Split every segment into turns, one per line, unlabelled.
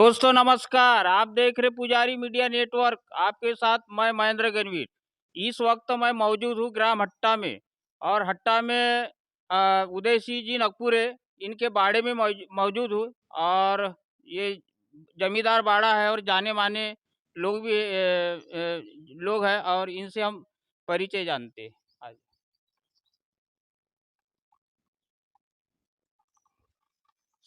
दोस्तों नमस्कार। आप देख रहे पुजारी मीडिया नेटवर्क। आपके साथ मैं महेंद्र गणवीर। इस वक्त मैं मौजूद हूँ ग्राम हट्टा में। और हट्टा में उदय सिंह जी नकपुरे इनके बाड़े में मौजूद हूँ। और ये जमींदार बाड़ा है और जाने माने लोग भी लोग हैं और इनसे हम परिचय जानते हैं आज।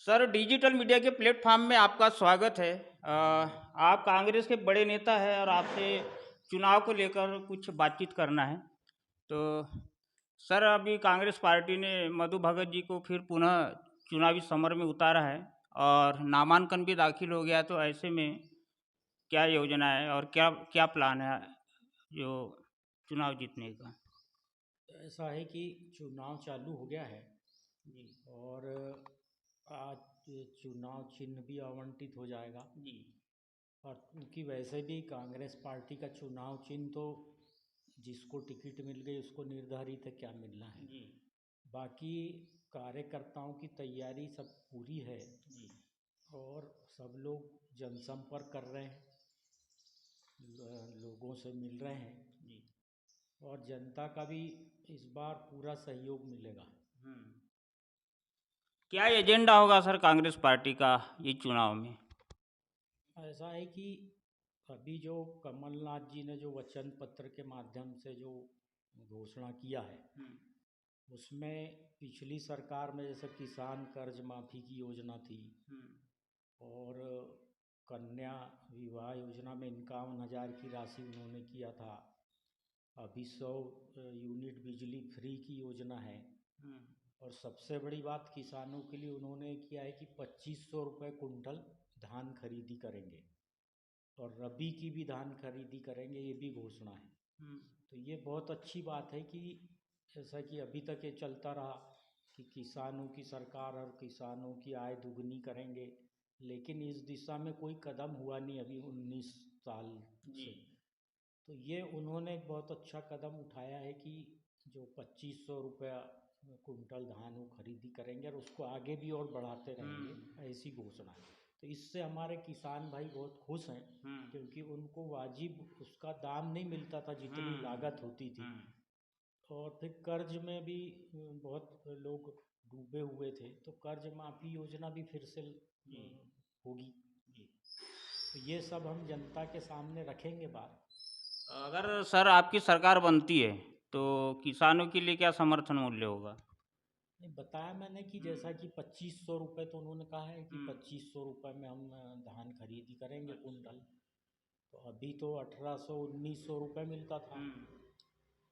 सर, डिजिटल मीडिया के प्लेटफॉर्म में आपका स्वागत है। आप कांग्रेस के बड़े नेता हैं और आपसे चुनाव को लेकर कुछ बातचीत करना है। तो सर, अभी कांग्रेस पार्टी ने मधु भगत जी को फिर पुनः चुनावी समर में उतारा है और नामांकन भी दाखिल हो गया। तो ऐसे में क्या योजना है और क्या क्या प्लान है जो चुनाव जीतने का?
ऐसा है कि चुनाव चालू हो गया है
जी
और आज चुनाव चिन्ह भी आवंटित हो जाएगा।
जी
और क्योंकि वैसे भी कांग्रेस पार्टी का चुनाव चिन्ह तो जिसको टिकट मिल गई उसको निर्धारित है क्या मिलना है।
जी
बाकी कार्यकर्ताओं की तैयारी सब पूरी है
जी
और सब लोग जनसंपर्क कर रहे हैं, लोगों से मिल रहे हैं
जी।
और जनता का भी इस बार पूरा सहयोग मिलेगा।
हम्म। क्या एजेंडा होगा सर कांग्रेस पार्टी का ये चुनाव में?
ऐसा है कि अभी जो कमलनाथ जी ने जो वचन पत्र के माध्यम से जो घोषणा किया है
हम्म
उसमें पिछली सरकार में जैसे किसान कर्ज माफ़ी की योजना थी
हम्म
और कन्या विवाह योजना में 51,000 की राशि उन्होंने किया था। अभी 100 यूनिट बिजली फ्री की योजना है।
हम्म
और सबसे बड़ी बात किसानों के लिए उन्होंने किया है कि 2500 रुपये कुंटल धान खरीदी करेंगे और रबी की भी धान खरीदी करेंगे, ये भी घोषणा है।
हम्म
तो ये बहुत अच्छी बात है कि जैसा कि अभी तक ये चलता रहा कि किसानों की सरकार और किसानों की आय दुगनी करेंगे, लेकिन इस दिशा में कोई कदम हुआ नहीं अभी 19 साल
जी
से। तो ये उन्होंने एक बहुत अच्छा कदम उठाया है कि जो 2500 रुपया कुंटल धान वो खरीदी करेंगे और उसको आगे भी और बढ़ाते रहेंगे, ऐसी घोषणा है। तो इससे हमारे किसान भाई बहुत खुश हैं
हम्म
क्योंकि उनको वाजिब उसका दाम नहीं मिलता था जितनी
हम्म
लागत होती थी।
हम्म
और फिर कर्ज में भी बहुत लोग डूबे हुए थे, तो कर्ज माफ़ी योजना भी फिर से
जी
होगी।
जी।
तो ये सब हम जनता के सामने रखेंगे बात।
अगर सर आपकी सरकार बनती है तो किसानों के लिए क्या समर्थन मूल्य होगा?
नहीं, बताया मैंने कि जैसा
हम्म
कि 2500 रुपये तो उन्होंने कहा है कि
हम्म
2500 रुपये में हम धान खरीदी करेंगे
अच्छा।
कुंटल। तो अभी तो 1800 1900 रुपये मिलता था,
हम्म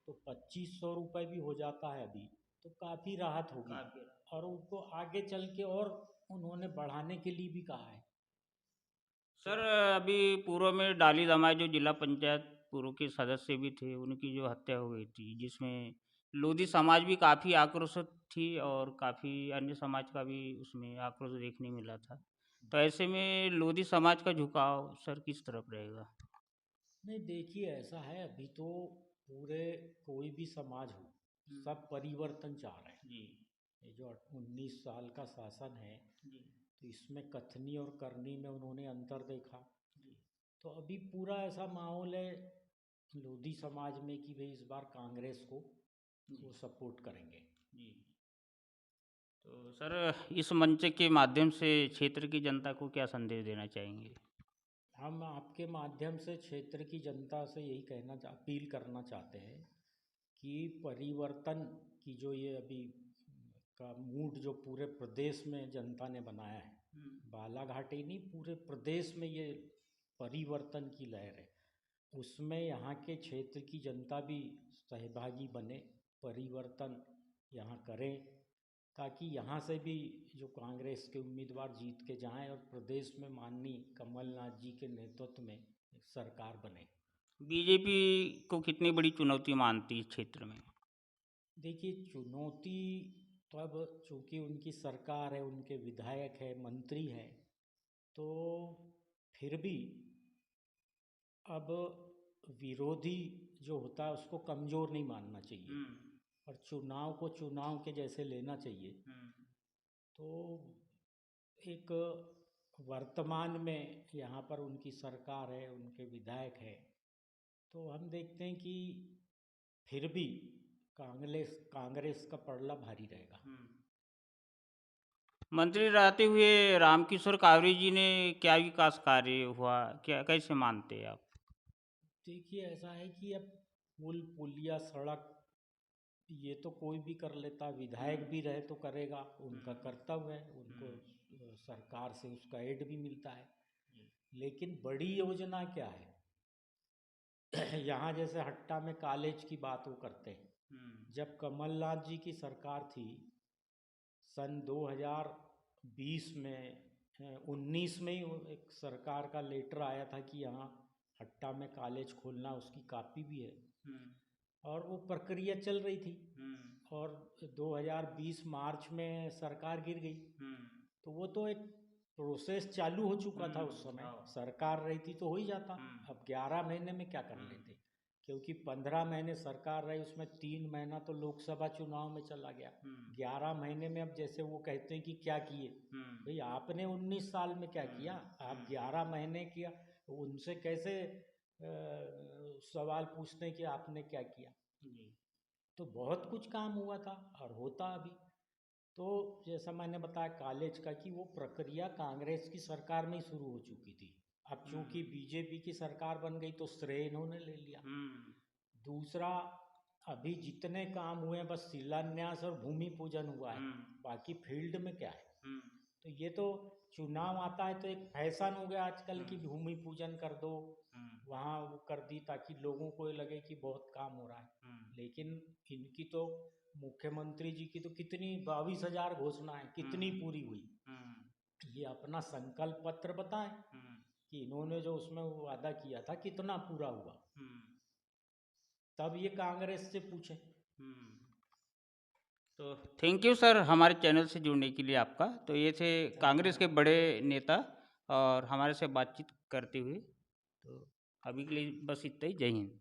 तो 2500 रुपये भी हो जाता है अभी तो काफ़ी राहत होगी।
काफी।
और उनको आगे चल के और उन्होंने बढ़ाने के लिए भी कहा है। तो
सर, अभी पूर्व में डाली दमाई जो जिला पंचायत पूर्व के सदस्य भी थे उनकी जो हत्या हो गई थी, जिसमें लोधी समाज भी काफ़ी आक्रोशित थी और काफ़ी अन्य समाज का भी उसमें आक्रोश देखने मिला था। तो ऐसे में लोधी समाज का झुकाव सर किस तरफ रहेगा?
नहीं, देखिए ऐसा है अभी तो पूरे कोई भी समाज हो
हम्म,
सब परिवर्तन चाह रहे हैं।
जी
ये जो 19 साल का शासन है
जी
तो इसमें कथनी और करनी में उन्होंने अंतर देखा।
जी
तो अभी पूरा ऐसा माहौल है लोधी समाज में कि भाई इस बार कांग्रेस को
जी
वो सपोर्ट करेंगे।
जी। तो सर, इस मंच के माध्यम से क्षेत्र की जनता को क्या संदेश देना चाहेंगे?
हम आपके माध्यम से क्षेत्र की जनता से यही अपील करना चाहते हैं कि परिवर्तन की जो ये अभी का मूड जो पूरे प्रदेश में जनता ने बनाया है,
हम्म
बालाघाट ही नहीं पूरे प्रदेश में ये परिवर्तन की लहर है, उसमें यहाँ के क्षेत्र की जनता भी सहभागी बने, परिवर्तन यहाँ करें ताकि यहाँ से भी जो कांग्रेस के उम्मीदवार जीत के जाएं और प्रदेश में माननीय कमलनाथ जी के नेतृत्व में एक सरकार बने।
बीजेपी को कितनी बड़ी चुनौती मानती है इस क्षेत्र में?
देखिए चुनौती तो अब चूँकि उनकी सरकार है, उनके विधायक है, मंत्री हैं, तो फिर भी अब विरोधी जो होता है उसको कमज़ोर नहीं मानना चाहिए
हम्म
और चुनाव को चुनाव के जैसे लेना चाहिए।
हम्म
तो एक वर्तमान में यहाँ पर उनकी सरकार है, उनके विधायक हैं, तो हम देखते हैं कि फिर भी कांग्रेस कांग्रेस का पलड़ा भारी रहेगा।
मंत्री रहते हुए रामकिशोर कावरे जी ने क्या विकास कार्य हुआ, क्या कैसे मानते हैं आप?
देखिए, ऐसा है कि अब पुल पुलिया सड़क ये तो कोई भी कर लेता, विधायक भी रहे तो करेगा, उनका कर्तव्य है, उनको सरकार से उसका एड भी मिलता है। लेकिन बड़ी योजना क्या है? यहाँ जैसे हट्टा में कॉलेज की बात वो करते हैं। जब कमलनाथ जी की सरकार थी सन 2020 में 19 में ही एक सरकार का लेटर आया था कि यहाँ हट्टा में कॉलेज खोलना, उसकी कॉपी भी है और वो प्रक्रिया चल रही थी। और 2020 मार्च में सरकार गिर गई, तो वो तो एक प्रोसेस चालू हो चुका था उस समय। सरकार रही थी तो हो ही जाता। अब 11 महीने में क्या कर लेते, क्योंकि 15 महीने सरकार रही, उसमें 3 महीना तो लोकसभा चुनाव में चला गया। 11 महीने में अब जैसे वो कहते हैं कि क्या किए, भाई आपने 19 साल में क्या किया, आप 11 महीने किया, उनसे कैसे सवाल पूछते हैं कि आपने क्या किया। तो बहुत कुछ काम हुआ था और होता अभी। तो जैसा मैंने बताया कॉलेज का, कि वो प्रक्रिया कांग्रेस की सरकार में ही शुरू हो चुकी थी। अब चूंकि बीजेपी की सरकार बन गई तो श्रेय इन्होंने ले लिया। दूसरा, अभी जितने काम हुए हैं बस शिलान्यास और भूमि पूजन हुआ है, बाकी फील्ड में क्या है। तो ये तो चुनाव आता है तो एक फैशन हो गया आजकल की भूमि पूजन कर दो, वहाँ वो कर दी ताकि लोगों को ये लगे कि बहुत काम हो रहा है। लेकिन इनकी तो मुख्यमंत्री जी की तो कितनी 22,000 घोषणाएं कितनी पूरी हुई, ये अपना संकल्प पत्र बताएं कि इन्होंने जो उसमें वो वादा किया था कितना पूरा हुआ, तब ये कांग्रेस से पूछें।
तो थैंक यू सर, हमारे चैनल से जुड़ने के लिए आपका। तो ये थे कांग्रेस के बड़े नेता और हमारे से बातचीत करते हुए। तो अभी के लिए बस इतना ही। जय हिंद।